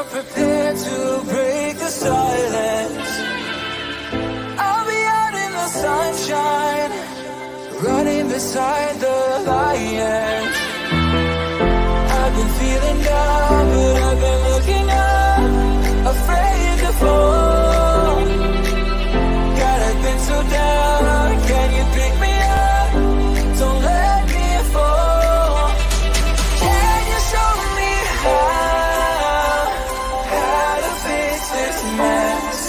are prepared to break the silence. I'll be out in the sunshine, running beside the lions. I've been feeling down, but I've been looking up, afraid to fall. God, I've been so down, can you pick me up? Don't let me fall. Can you show me how to fix this mess?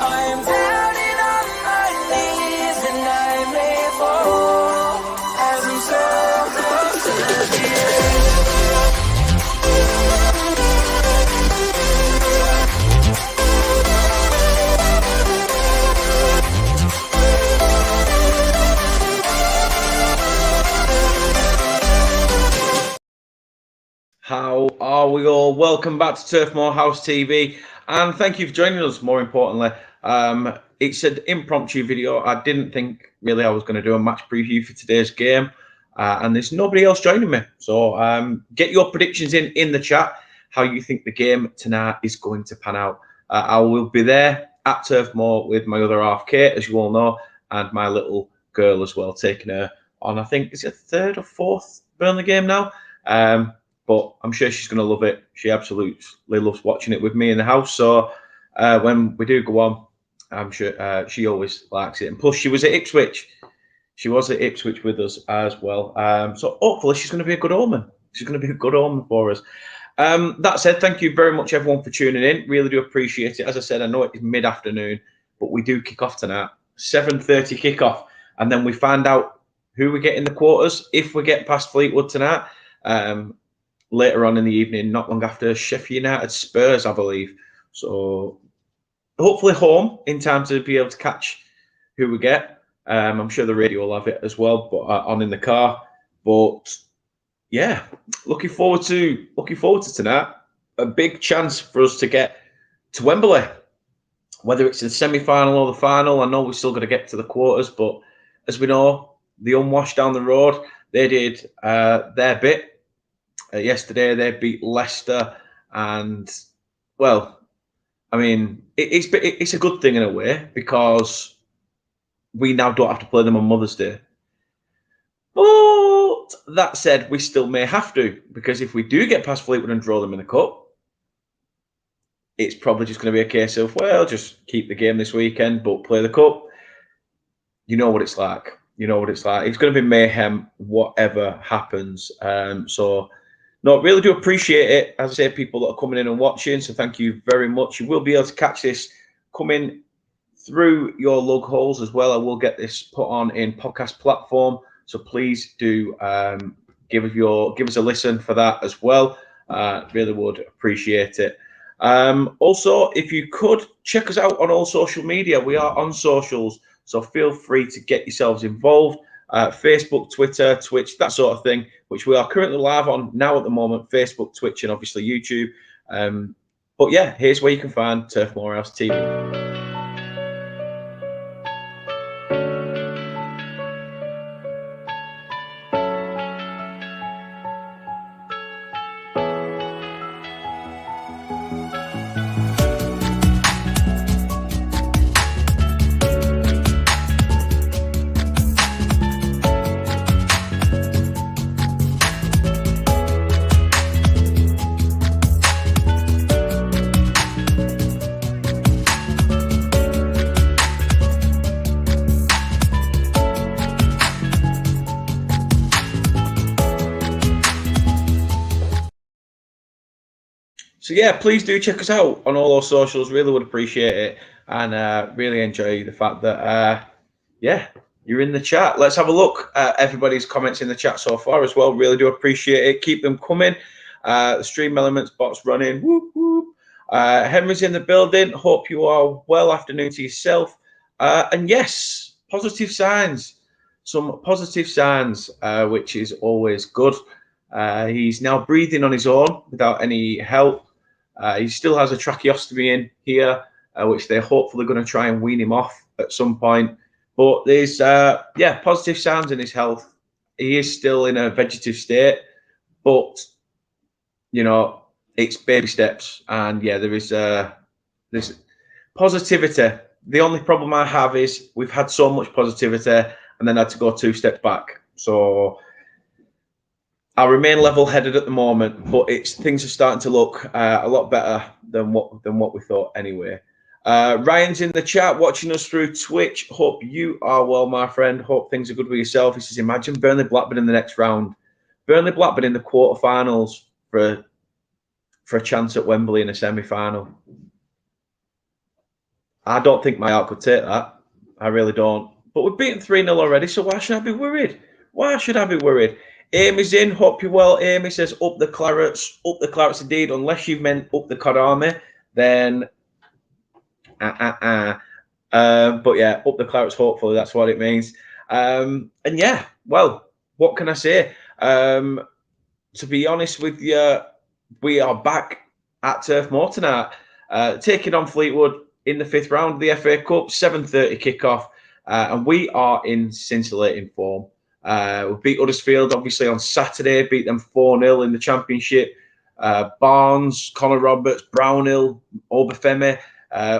I am down and on my knees and I may fall as I'm so close to the edge. How are we all? Welcome back to Turf Moor House TV, and thank you for joining us. More importantly, it's an impromptu video. I didn't think really I was going to do a match preview for today's game, and there's nobody else joining me. So get your predictions in the chat, how you think the game tonight is going to pan out. I will be there at Turf Moor with my other half, Kate, as you all know, and my little girl as well, taking her on, I think, is it third or fourth Burnley game now? But I'm sure she's going to love it. She absolutely loves watching it with me in the house. So when we do go on, I'm sure she always likes it. And plus, she was at Ipswich. She was at Ipswich with us as well. So hopefully she's going to be a good omen. She's going to be a good omen for us. That said, thank you very much, everyone, for tuning in. Really do appreciate it. As I said, I know it's mid-afternoon, but we do kick off tonight. 7:30 kickoff. And then we find out who we get in the quarters, if we get past Fleetwood tonight. Later on in the evening, not long after Sheffield United Spurs, I believe. So hopefully home in time to be able to catch who we get. I'm sure the radio will have it as well, but on in the car. But yeah, looking forward to tonight. A big chance for us to get to Wembley, whether it's the semi-final or the final. I know we're still going to get to the quarters, but as we know, the unwashed down the road, they did their bit. Yesterday they beat Leicester, and well, I mean it's a good thing in a way because we now don't have to play them on Mother's Day. But that said, we still may have to, because if we do get past Fleetwood and draw them in the cup, it's probably just going to be a case of, well, just keep the game this weekend but play the cup. You know what it's like. You know what it's like. It's going to be mayhem whatever happens. So no, really do appreciate it. As I say, people that are coming in and watching, so thank you very much. You will be able to catch this coming through your lug holes as well. I will get this put on in podcast platform, so please do give us a listen for that as well. Really would appreciate it. Also, if you could check us out on all social media, we are on socials, so feel free to get yourselves involved. Facebook, Twitter, Twitch, that sort of thing, which we are currently live on now at the moment. Facebook, Twitch, and obviously YouTube. But yeah, here's where you can find Turf Moor House TV. So yeah, please do check us out on all our socials. Really would appreciate it, and really enjoy the fact that yeah, you're in the chat. Let's have a look at everybody's comments in the chat so far as well. Really do appreciate it. Keep them coming. The stream elements bot's running. Whoop, whoop. Henry's in the building. Hope you are well. Afternoon to yourself. And yes, positive signs. Some positive signs, which is always good. He's now breathing on his own without any help. He still has a tracheostomy in here, which they're hopefully going to try and wean him off at some point. But there's, positive signs in his health. He is still in a vegetative state, but, you know, it's baby steps, and yeah, there is this positivity. The only problem I have is we've had so much positivity and then had to go 2 steps back. So I remain level-headed at the moment, but things are starting to look a lot better than what we thought anyway. Ryan's in the chat watching us through Twitch. Hope you are well, my friend. Hope things are good with yourself. He says, imagine Burnley Blackburn in the next round. Burnley Blackburn in the quarterfinals for a chance at Wembley in a semi-final. I don't think my heart could take that. I really don't. But we've beaten 3-0 already, so why should I be worried? Why should I be worried? Amy's in. Hope you're well. Amy says, up the Clarets. Up the Clarets indeed. Unless you meant up the Karame, then... But yeah, up the Clarets, hopefully. That's what it means. And yeah, well, what can I say? To be honest with you, we are back at Turf Moor tonight, taking on Fleetwood in the 5th round of the FA Cup, 7:30 kickoff, and we are in scintillating form. We beat Huddersfield, obviously, on Saturday, beat them 4-0 in the Championship. Barnes, Connor Roberts, Brownhill, Obafemi,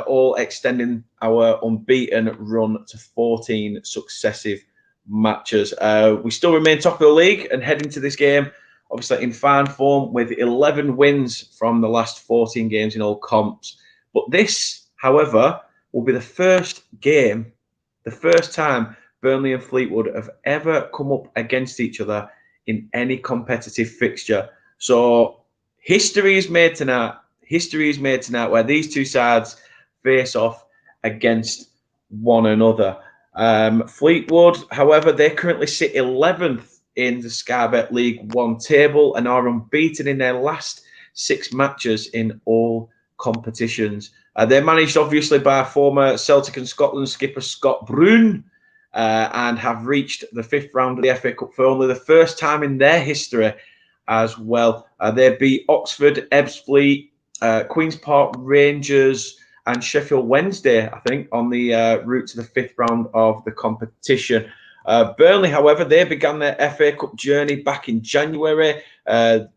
all extending our unbeaten run to 14 successive matches. We still remain top of the league and head into this game, obviously, in fine form with 11 wins from the last 14 games in all comps. But this, however, will be the first game, the first time Burnley and Fleetwood have ever come up against each other in any competitive fixture. So history is made tonight. History is made tonight where these two sides face off against one another. Fleetwood, however, they currently sit 11th in the Sky Bet League One table and are unbeaten in their last 6 matches in all competitions. They're managed, obviously, by former Celtic and Scotland skipper Scott Brune, and have reached the 5th round of the FA Cup for only the first time in their history as well. They beat Oxford, Ebbsfleet, Queen's Park Rangers, and Sheffield Wednesday, I think, on the route to the 5th round of the competition. Burnley, however, they began their FA Cup journey back in January,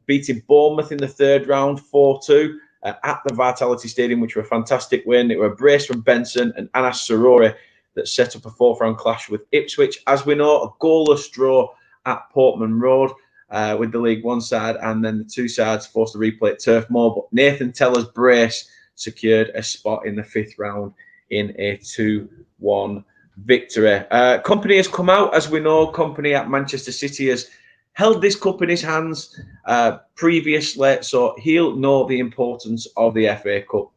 beating Bournemouth in the 3rd round 4-2 at the Vitality Stadium, which were a fantastic win. It were a brace from Benson and Anas Sarori that set up a 4th round clash with Ipswich. As we know, a goalless draw at Portman Road with the League One side, and then the two sides forced to replay at Turf Moor. But Nathan Teller's brace secured a spot in the 5th round in a 2-1 victory. Company has come out, as we know. Company at Manchester City has held this cup in his hands previously, so he'll know the importance of the FA Cup.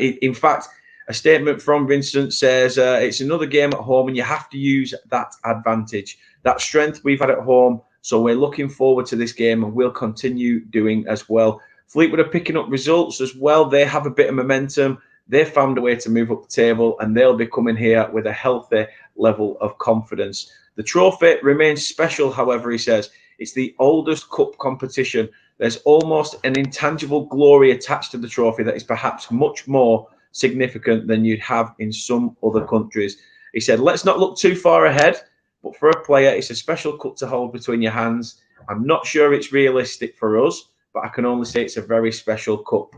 In fact, a statement from Vincent says it's another game at home and you have to use that advantage, that strength we've had at home. So we're looking forward to this game and we'll continue doing as well. Fleetwood are picking up results as well. They have a bit of momentum. They found a way to move up the table and they'll be coming here with a healthy level of confidence. The trophy remains special, however, he says. It's the oldest cup competition. There's almost an intangible glory attached to the trophy that is perhaps much more significant than you'd have in some other countries. He said, let's not look too far ahead, but for a player, it's a special cup to hold between your hands. I'm not sure it's realistic for us, but I can only say it's a very special cup.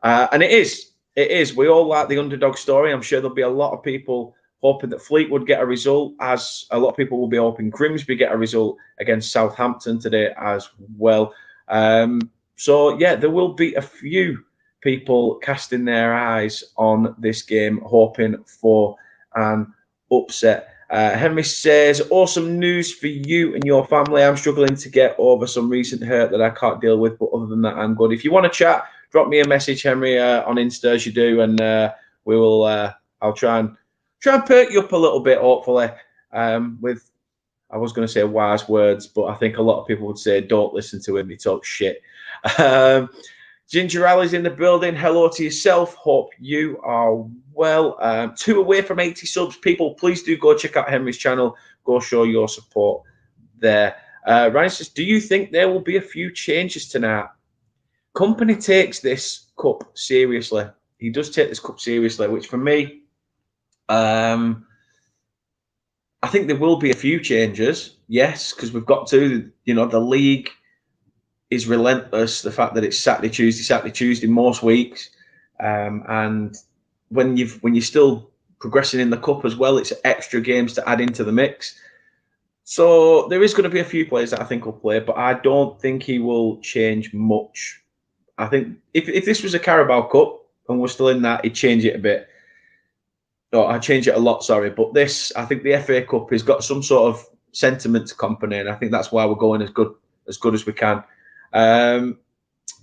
And it is. It is. We all like the underdog story. I'm sure there'll be a lot of people hoping that Fleetwood get a result, as a lot of people will be hoping Grimsby get a result against Southampton today as well. So, yeah, there will be a few people casting their eyes on this game, hoping for an upset. Henry says, awesome news for you and your family. I'm struggling to get over some recent hurt that I can't deal with, but other than that, I'm good. If you want to chat, drop me a message, Henry, on Insta as you do, and we will. I'll try and perk you up a little bit, hopefully, with, I was going to say wise words, but I think a lot of people would say don't listen to him, he talks shit. Ginger Alley's in the building. Hello to yourself. Hope you are well. 2 away from 80 subs. People, please do go check out Henry's channel. Go show your support there. Ryan says, do you think there will be a few changes tonight? Company takes this cup seriously. He does take this cup seriously, which for me, I think there will be a few changes. Yes, because we've got to, the league is relentless. The fact that it's Saturday, Tuesday most weeks, and when you're still progressing in the cup as well, it's extra games to add into the mix. So there is going to be a few players that I think will play, but I don't think he will change much. I think if this was a Carabao Cup and we're still in that, he'd change it a bit. Oh, I'd change it a lot, sorry. But this, I think the FA Cup has got some sort of sentiment to accompany, and I think that's why we're going as good as we can.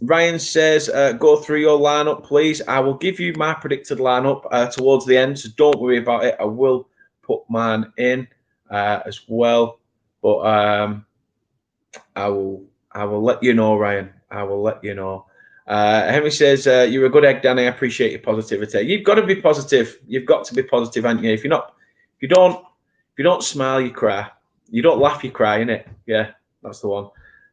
Ryan says, go through your lineup, please. I will give you my predicted lineup towards the end, so don't worry about it. I will put mine in as well, but I will let you know, Ryan. I will let you know. Henry says, you're a good egg, Danny. I appreciate your positivity. You've got to be positive. You've got to be positive, haven't you? If you don't smile, you cry. You don't laugh, you cry, innit? Yeah, that's the one.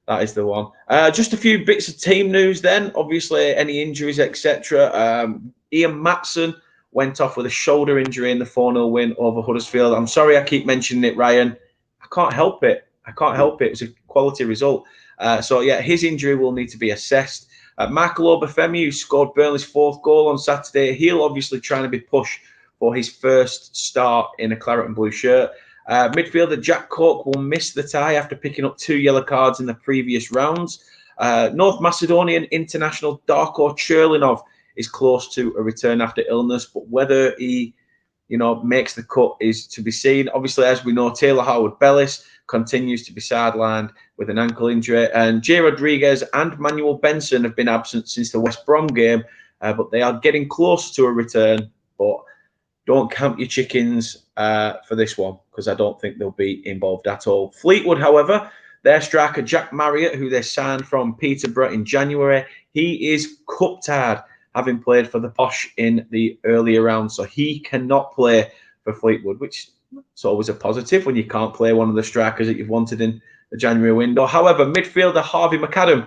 That is the one. Just a few bits of team news then. Obviously, any injuries, etc. Ian Matson went off with a shoulder injury in the 4-0 win over Huddersfield. I'm sorry I keep mentioning it, Ryan. I can't help it. It was a quality result. So, yeah, his injury will need to be assessed. Michael Obafemi, who scored Burnley's 4th goal on Saturday, he'll obviously trying to be pushed for his first start in a claret and blue shirt. Midfielder Jack Cork will miss the tie after picking up 2 yellow cards in the previous rounds. North Macedonian international Darko Cherlinov is close to a return after illness, but whether he makes the cut is to be seen. Obviously, as we know, Taylor Harwood-Bellis continues to be sidelined with an ankle injury, and Jay Rodriguez and Manuel Benson have been absent since the West Brom game, but they are getting close to a return. But don't count your chickens for this one, because I don't think they'll be involved at all. Fleetwood, however, their striker Jack Marriott, who they signed from Peterborough in January, he is cup-tied, having played for the Posh in the earlier round, so he cannot play for Fleetwood, which is always a positive when you can't play one of the strikers that you've wanted in the January window. However, midfielder Harvey McAdam,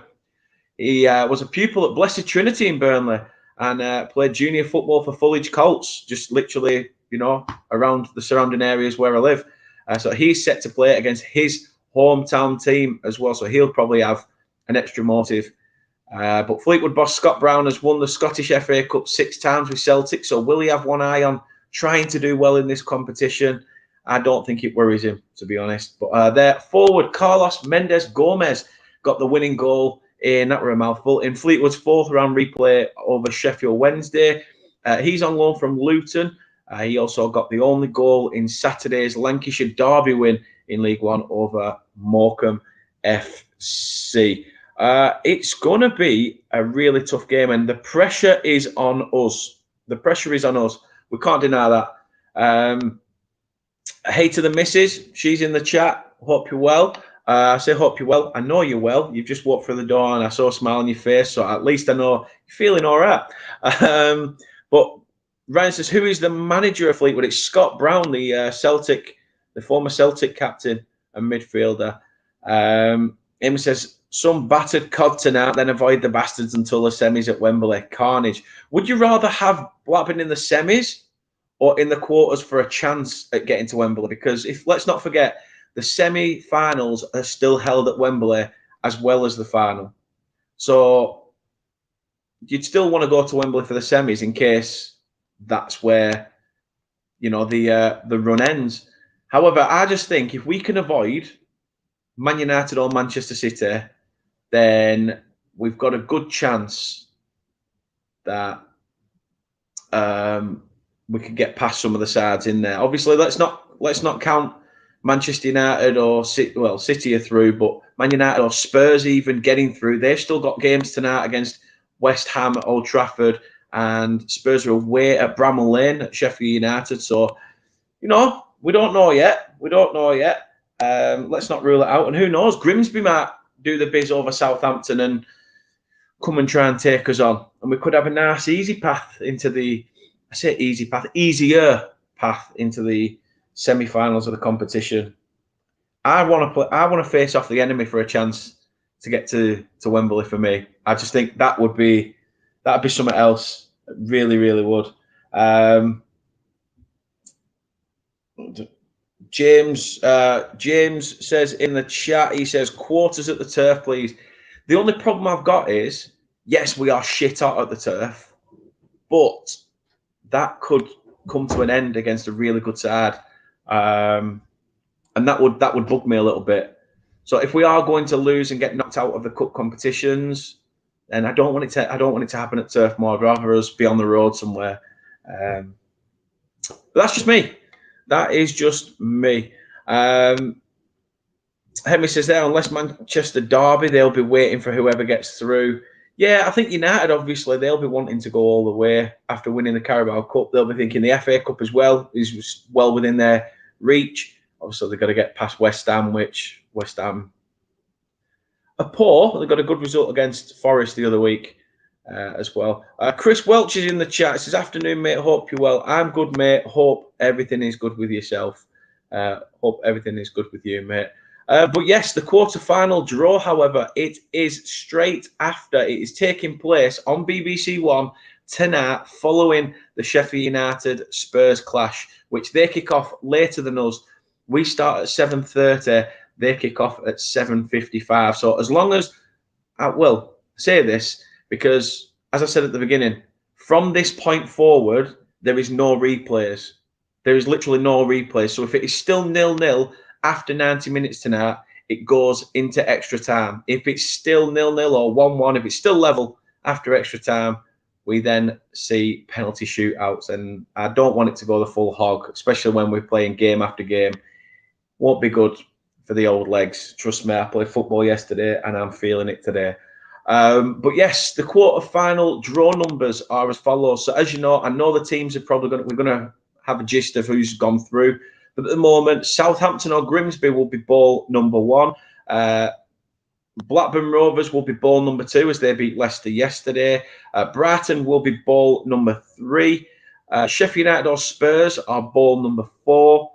he was a pupil at Blessed Trinity in Burnley and played junior football for Fulham Colts, just literally, around the surrounding areas where I live. So he's set to play against his hometown team as well, so he'll probably have an extra motive. But Fleetwood boss Scott Brown has won the Scottish FA Cup 6 times with Celtic, so will he have one eye on trying to do well in this competition? I don't think it worries him, to be honest. But their forward, Carlos Mendes Gomez, got the winning goal in, that were a mouthful, in Fleetwood's 4th round replay over Sheffield Wednesday. He's on loan from Luton. He also got the only goal in Saturday's Lancashire Derby win in League One over Morecambe FC. It's going to be a really tough game, and the pressure is on us. We can't deny that. Hey to the missus, she's in the chat. Hope you're well. I say hope you're well. I know you're well. You've just walked through the door and I saw a smile on your face, so at least I know you're feeling all right. But Ryan says, who is the manager of Fleetwood? It's Scott Brown, the former Celtic captain and midfielder. Amy says, some battered cod tonight, then avoid the bastards until the semis at Wembley. Carnage. Would you rather have Blackburn in the semis or in the quarters for a chance at getting to Wembley? Because let's not forget, the semi-finals are still held at Wembley as well as the final. So you'd still want to go to Wembley for the semis in case that's where, the run ends. However, I just think if we can avoid Man United or Manchester City, then we've got a good chance that we could get past some of the sides in there. Obviously, let's not count Manchester United or City. Well, City are through, but Man United or Spurs even getting through. They've still got games tonight against West Ham at Old Trafford, and Spurs are away at Bramall Lane at Sheffield United. So, we don't know yet. Let's not rule it out. And who knows? Grimsby might do the biz over Southampton and come and try and take us on. And we could have a nice, easier path into the semi-finals of the competition. I want to face off the enemy for a chance to get to Wembley. For me, I just think that'd be something else. It really, really would. James says in the chat, he says, quarters at the Turf, please. The only problem I've got is, yes, we are shit hot at the Turf, but that could come to an end against a really good side, and that would bug me a little bit. So if we are going to lose and get knocked out of the cup competitions, then I don't want it to happen at Turf Moor. I'd rather us be on the road somewhere. But that's just me. That is just me. Henry says there, unless Manchester Derby, they'll be waiting for whoever gets through. Yeah, I think United, obviously, they'll be wanting to go all the way after winning the Carabao Cup. They'll be thinking the FA Cup as well is well within their reach. Obviously, they've got to get past West Ham, which West Ham are poor. They got a good result against Forest the other week as well. Chris Welch is in the chat. It says, afternoon, mate. Hope you're well. I'm good, mate. Hope everything is good with yourself. Hope everything is good with you, mate. But yes, the quarter-final draw, however, it is straight after. It is taking place on BBC One tonight following the Sheffield United Spurs clash, which they kick off later than us. We start at 7:30. They kick off at 7:55. So as long as, I will say this, because as I said at the beginning, from this point forward, there is no replays. There is literally no replays. So if it is still 0-0 after 90 minutes tonight, it goes into extra time. If it's still 0-0 or 1-1, if it's still level after extra time, we then see penalty shootouts. And I don't want it to go the full hog, especially when we're playing game after game. Won't be good for the old legs. Trust me, I played football yesterday and I'm feeling it today. But yes, the quarter-final draw numbers are as follows. So as you know, I know the teams are probably we're going to have a gist of who's gone through. But at the moment, Southampton or Grimsby will be ball number 1. Blackburn Rovers will be ball number 2 as they beat Leicester yesterday. Brighton will be ball number 3. Sheffield United or Spurs are ball number 4.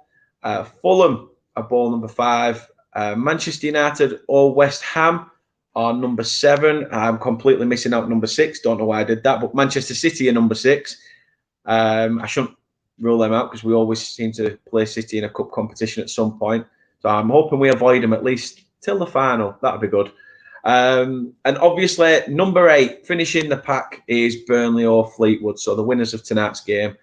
Fulham are ball number 5. Manchester United or West Ham are number 7. I'm completely missing out number 6. Don't know why I did that, but Manchester City are number 6. I shouldn't rule them out because we always seem to play City in a cup competition at some point. So I'm hoping we avoid them at least till the final. That'd be good. And obviously, number 8, finishing the pack, is Burnley or Fleetwood. So the winners of tonight's game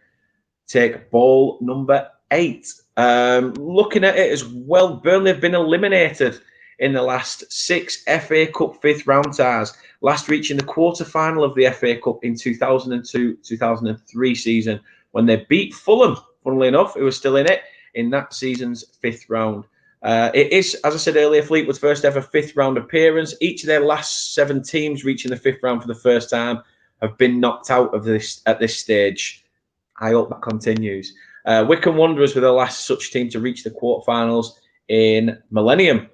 take ball number 8. Looking at it as well, Burnley have been eliminated in the last 6 FA Cup 5th round ties, last reaching the quarter-final of the FA Cup in 2002-2003 season when they beat Fulham, funnily enough, who was still in it, in that season's 5th round. It is, as I said earlier, Fleetwood's first ever 5th round appearance. Each of their last 7 teams reaching the 5th round for the first time have been knocked out of this at this stage. I hope that continues. Wycombe Wanderers were the last such team to reach the quarterfinals in Millennium.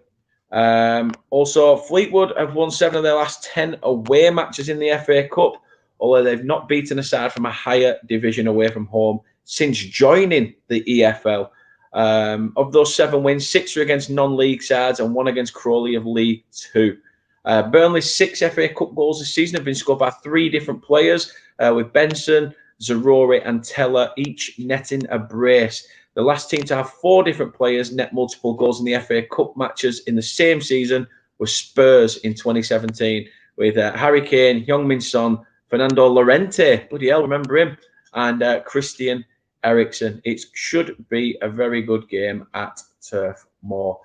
Also, Fleetwood have won 7 of their last 10 away matches in the FA Cup, although they've not beaten a side from a higher division away from home since joining the EFL. Of those 7 wins, 6 are against non-league sides and 1 against Crawley of League 2. Burnley's 6 FA Cup goals this season have been scored by 3 different players, with Benson, Zarori and Teller each netting a brace. The last team to have 4 different players net multiple goals in the FA Cup matches in the same season was Spurs in 2017, with Harry Kane, Heung-min Son, Fernando Llorente, bloody hell, remember him, and Christian Eriksen. It should be a very good game at Turf Moor.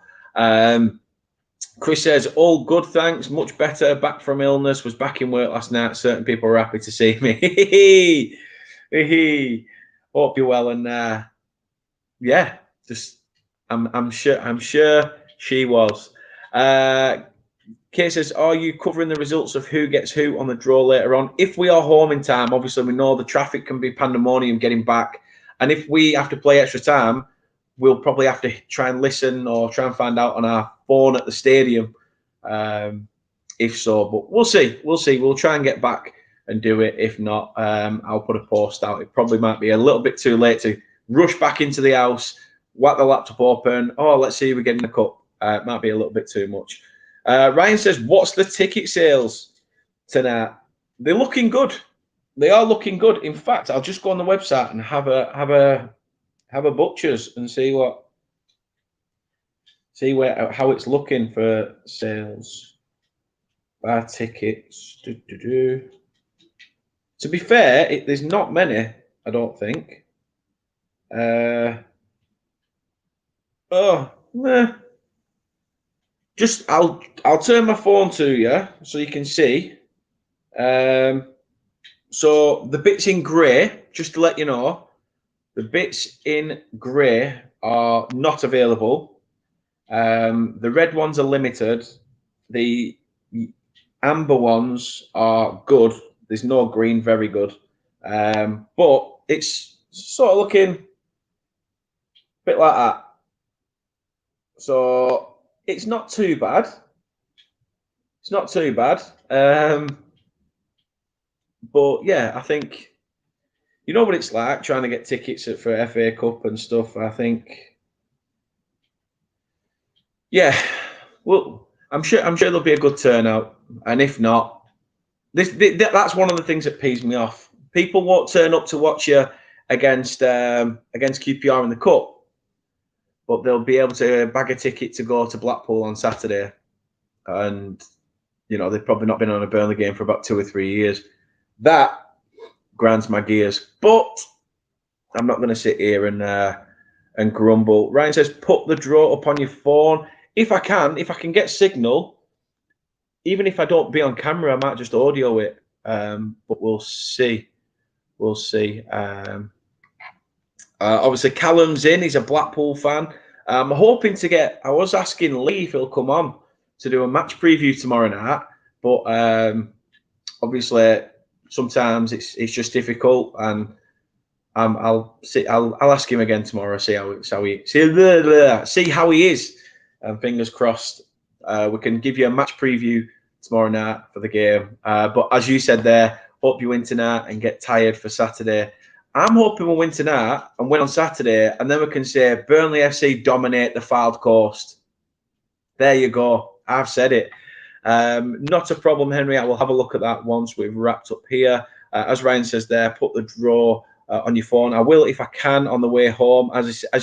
Chris says, all good, thanks. Much better. Back from illness. Was back in work last night. Certain people were happy to see me. Hope you're well. And yeah, just I'm sure she was. Kate says, are you covering the results of who gets who on the draw later on? If we are home in time, obviously we know the traffic can be pandemonium getting back. And if we have to play extra time, we'll probably have to try and listen or try and find out on our phone at the stadium, if so. But we'll see. We'll try and get back and do it. If not, I'll put a post out. It probably might be a little bit too late to rush back into the house, whack the laptop open. Oh, let's see if we're getting the cup. It might be a little bit too much. Ryan says, what's the ticket sales tonight? They're looking good. They are looking good. In fact, I'll just go on the website and have a butcher's and see how it's looking for sales. Buy tickets. To be fair, there's not many, I don't think. Meh. Just I'll turn my phone to you so you can see. So the bits in grey, just to let you know, the bits in grey are not available. The red ones are limited. The amber ones are good. There's no green, very good. But it's sort of looking a bit like that. So it's not too bad. It's not too bad. But yeah, I think you know what it's like trying to get tickets for FA Cup and stuff. I think, yeah, well, I'm sure there'll be a good turnout, and if not, that's one of the things that pees me off. People won't turn up to watch you against QPR in the cup, but they'll be able to bag a ticket to go to Blackpool on Saturday, and they've probably not been on a Burnley game for about 2 or 3 years. That grinds my gears, but I'm not going to sit here and grumble. Ryan says, put the draw up on your phone. If I can get signal, even if I don't be on camera, I might just audio it. But we'll see. We'll see. Obviously, Callum's in. He's a Blackpool fan. I'm hoping to get. I was asking Lee if he'll come on to do a match preview tomorrow night, but obviously sometimes it's just difficult, and I'll ask him again tomorrow. See how he is, and fingers crossed we can give you a match preview tomorrow night for the game. But as you said there, hope you win tonight and get tired for Saturday. I'm hoping we'll win tonight and win on Saturday, and then we can say Burnley FC dominate the Fylde Coast. There you go. I've said it. Not a problem, Henry. I will have a look at that once we've wrapped up here. As Ryan says there, put the draw on your phone. I will if I can on the way home. As I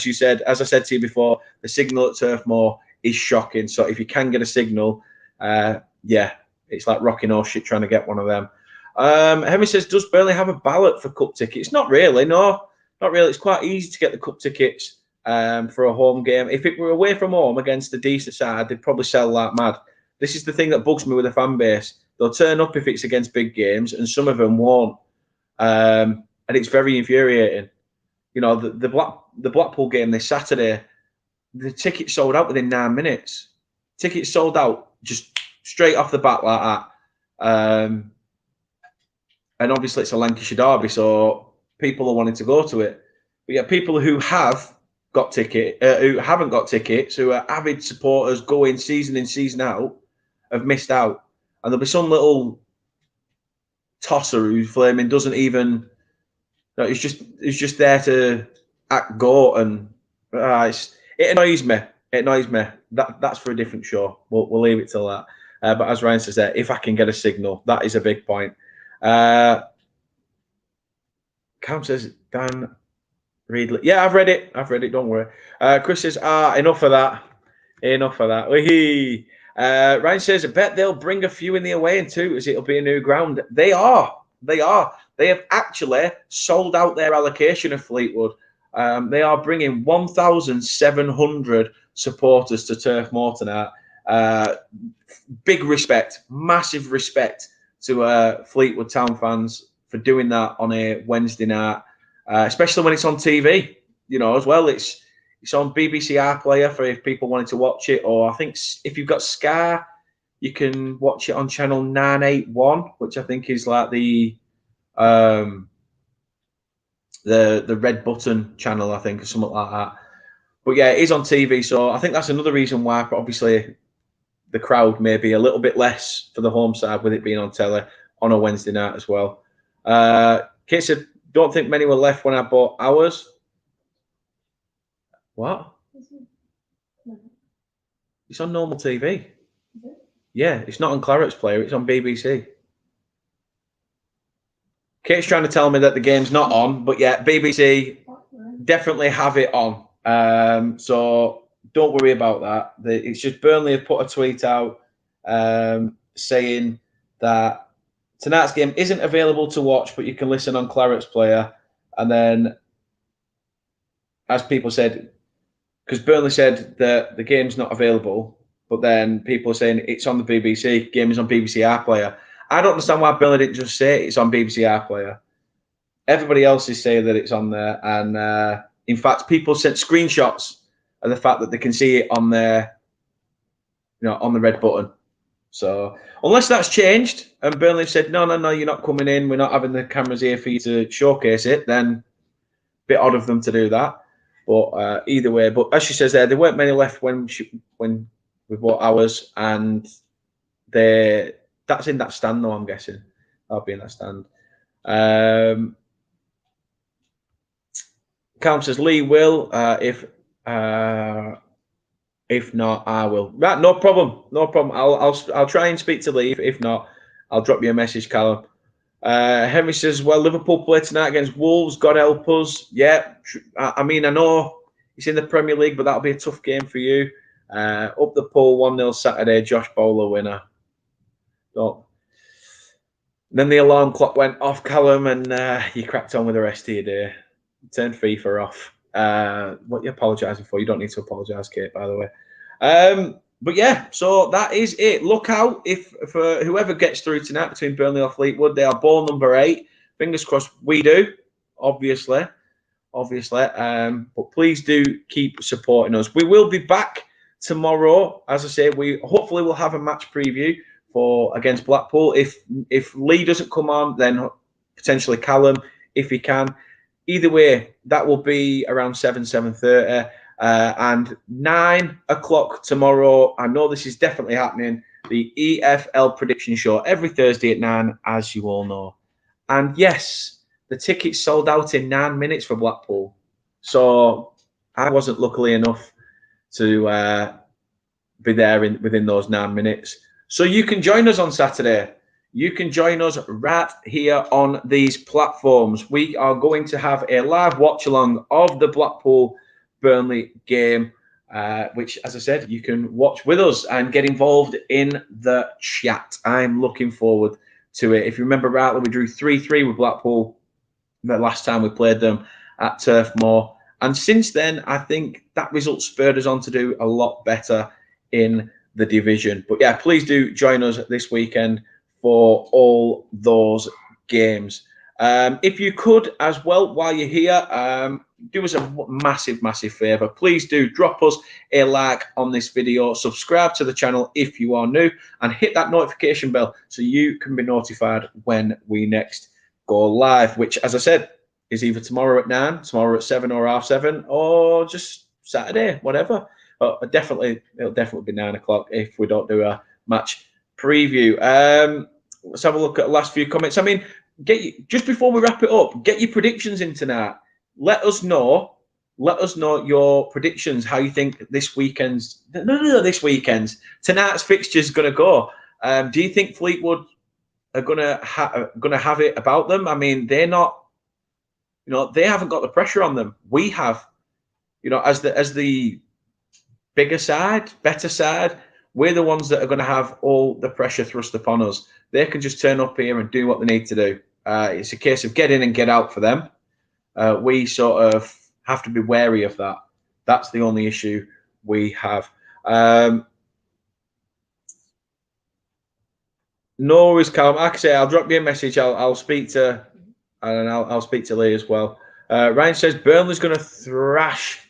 said to you before, the signal at Turf Moor is shocking. So if you can get a signal, yeah, it's like rocking horse shit trying to get one of them. Henry says, does Burnley have a ballot for cup tickets? Not really, no. Not really. It's quite easy to get the cup tickets for a home game. If it were away from home against a decent side, they'd probably sell like mad. This is the thing that bugs me with the fan base. They'll turn up if it's against big games, and some of them won't. And it's very infuriating. The Blackpool game this Saturday, the tickets sold out within 9 minutes. Tickets sold out just straight off the bat like that. And obviously it's a Lancashire derby, so people are wanting to go to it. But yeah, people who have got who haven't got tickets, who are avid supporters going season in, season out, have missed out. And there'll be some little tosser who's flaming doesn't even. It's just there to act goat, and it annoys me. It annoys me. That's for a different show. We'll leave it till that. But as Ryan says there, if I can get a signal, that is a big point. Cam says, Dan Reedley. Yeah, I've read it. Don't worry. Chris says, enough of that. Ryan says, I bet they'll bring a few in the away end too, as it'll be a new ground. They are. They have actually sold out their allocation of Fleetwood. They are bringing 1,700 supporters to Turf Moor tonight. Big respect, massive respect to Fleetwood Town fans for doing that on a Wednesday night, especially when it's on TV. As well, it's on BBC iPlayer for if people wanted to watch it, or I think if you've got Sky, you can watch it on channel 981, which I think is like the red button channel, I think, or something like that. But yeah, it is on TV, so I think that's another reason why, obviously, the crowd may be a little bit less for the home side with it being on telly on a Wednesday night as well. Kate said, don't think many were left when I bought ours. What? It's on normal TV. Yeah, it's not on Claret's Player. It's on BBC. Kate's trying to tell me that the game's not on, but yeah, BBC definitely have it on. So don't worry about that. It's just Burnley have put a tweet out saying that tonight's game isn't available to watch, but you can listen on Claret's Player. And then, as people said, because Burnley said that the game's not available, but then people are saying it's on the BBC, game is on BBC iPlayer. I don't understand why Burnley didn't just say it's on BBC iPlayer. Everybody else is saying that it's on there. And in fact, people sent screenshots of the fact that they can see it on their, on the red button. So unless that's changed and Burnley said, no, you're not coming in, we're not having the cameras here for you to showcase it, then a bit odd of them to do that. But either way, but as she says there weren't many left when we bought ours, and that's in that stand though, I'm guessing. I'll be in that stand. Callum says Lee will, if not, I will. Right, no problem. I'll try and speak to Lee. If not, I'll drop you a message, Callum. Henry says, well, Liverpool play tonight against Wolves. God help us. Yeah, I mean, I know it's in the Premier League, but that'll be a tough game for you. Up the poll, 1-0 Saturday. Josh Bowler winner. So, then the alarm clock went off, Callum, and you cracked on with the rest of your day. Turned FIFA off. What you're apologising for? You don't need to apologise, Kate, by the way. But yeah, so that is it. Look out for whoever gets through tonight between Burnley or Fleetwood. They are ball number 8. Fingers crossed we do, obviously. But please do keep supporting us. We will be back tomorrow. As I say, we hopefully will have a match preview for against Blackpool. If Lee doesn't come on, then potentially Callum, if he can. Either way, that will be around 7:30. And 9 o'clock tomorrow, I know this is definitely happening, the EFL prediction show every Thursday at 9, as you all know. And yes, the tickets sold out in 9 minutes for Blackpool. So I wasn't lucky enough to be there within those 9 minutes. So you can join us on Saturday. You can join us right here on these platforms. We are going to have a live watch along of the Blackpool Burnley game, which, as I said, you can watch with us and get involved in the chat. I'm looking forward to it. If you remember rightly, we drew 3-3 with Blackpool the last time we played them at Turf Moor. And since then, I think that result spurred us on to do a lot better in the division. But yeah, please do join us this weekend for all those games. If you could as well, while you're here, do us a massive favour. Please do drop us a like on this video, subscribe to the channel if you are new, and hit that notification bell so you can be notified when we next go live, which, as I said, is either tomorrow at 9, tomorrow at 7 or half 7, or just Saturday, whatever. But it'll definitely be 9 o'clock if we don't do a match preview. Let's have a look at the last few comments. I mean, just before we wrap it up, get your predictions in tonight. Let us know your predictions. How you think this weekend's tonight's fixture is going to go. Do you think Fleetwood are going to have it about them? I mean, they're not. They haven't got the pressure on them. We have. As the bigger side, better side, we're the ones that are going to have all the pressure thrust upon us. They can just turn up here and do what they need to do. It's a case of get in and get out for them. We sort of have to be wary of that. That's the only issue we have. No worries, Callum. Like I say, I'll drop you a message. I'll speak to, and I'll speak to Lee as well. Ryan says Burnley's going to thrash.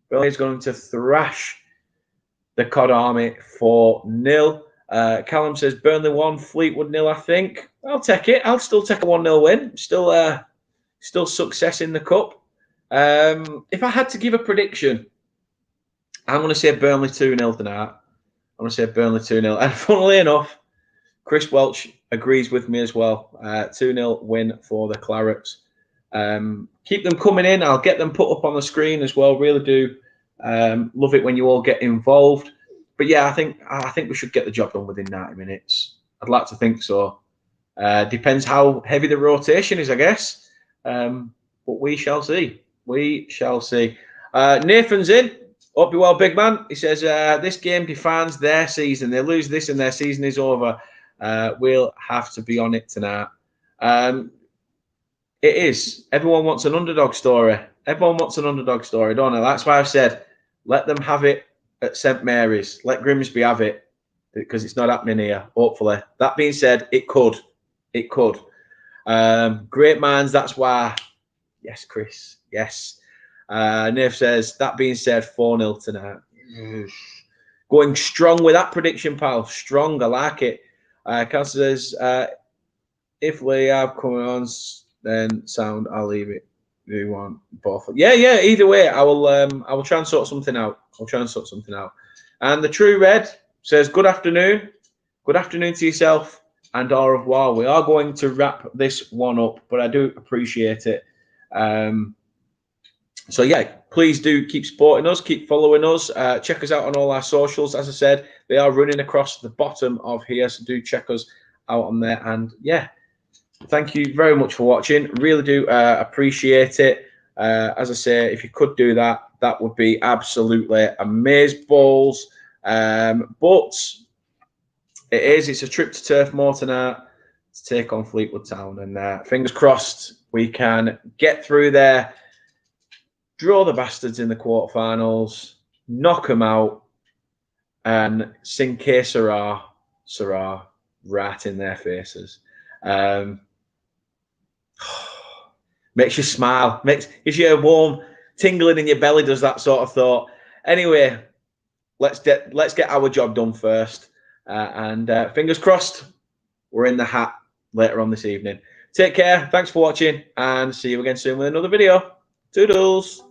Burnley's going to thrash the COD Army 4-0. Callum says Burnley 1, Fleetwood 0. I think I'll take it. I'll still take a 1-0 win. Still success in the cup. If I had to give a prediction, I'm going to say Burnley 2-0 tonight. I'm going to say Burnley 2-0. And funnily enough, Chris Welch agrees with me as well. 2-0 win for the Clarets. Keep them coming in. I'll get them put up on the screen as well. Really do love it when you all get involved. But yeah, I think we should get the job done within 90 minutes. I'd like to think so. Depends how heavy the rotation is, I guess. But we shall see. We shall see. Nathan's in. Hope you're well, big man. He says, this game defines their season. They lose this and their season is over. We'll have to be on it tonight. It is. Everyone wants an underdog story. Everyone wants an underdog story, don't they? That's why I've said, let them have it at St Mary's. Let Grimsby have it, because it's not happening here, hopefully. That being said, it could. It could. Great minds, that's why. Yes, Chris. Yes. Nif says, that being said, 4-0 tonight. Going strong with that prediction, pal. Strong. I like it. Council says, if we have coming on, then sound, I'll leave it. Do you want both? Yeah. Either way, I will try and sort something out. And the True Red says, good afternoon. Good afternoon to yourself and au revoir. We are going to wrap this one up, but I do appreciate it. So yeah, please do keep supporting us, keep following us. Check us out on all our socials. As I said, they are running across the bottom of here, so do check us out on there. And yeah, thank you very much for watching. Really do appreciate it. As I say, if you could do that, that would be absolutely amazeballs. But it's a trip to Turf Moor tonight to take on Fleetwood Town, and fingers crossed we can get through there, draw the bastards in the quarterfinals, knock them out, and sing "Que Sera, Sera" right in their faces. Makes you smile, gives you a warm tingling in your belly, does that sort of thought. Anyway, let's get our job done first, and fingers crossed we're in the hat later on this evening. Take care, thanks for watching, and see you again soon with another video. Toodles.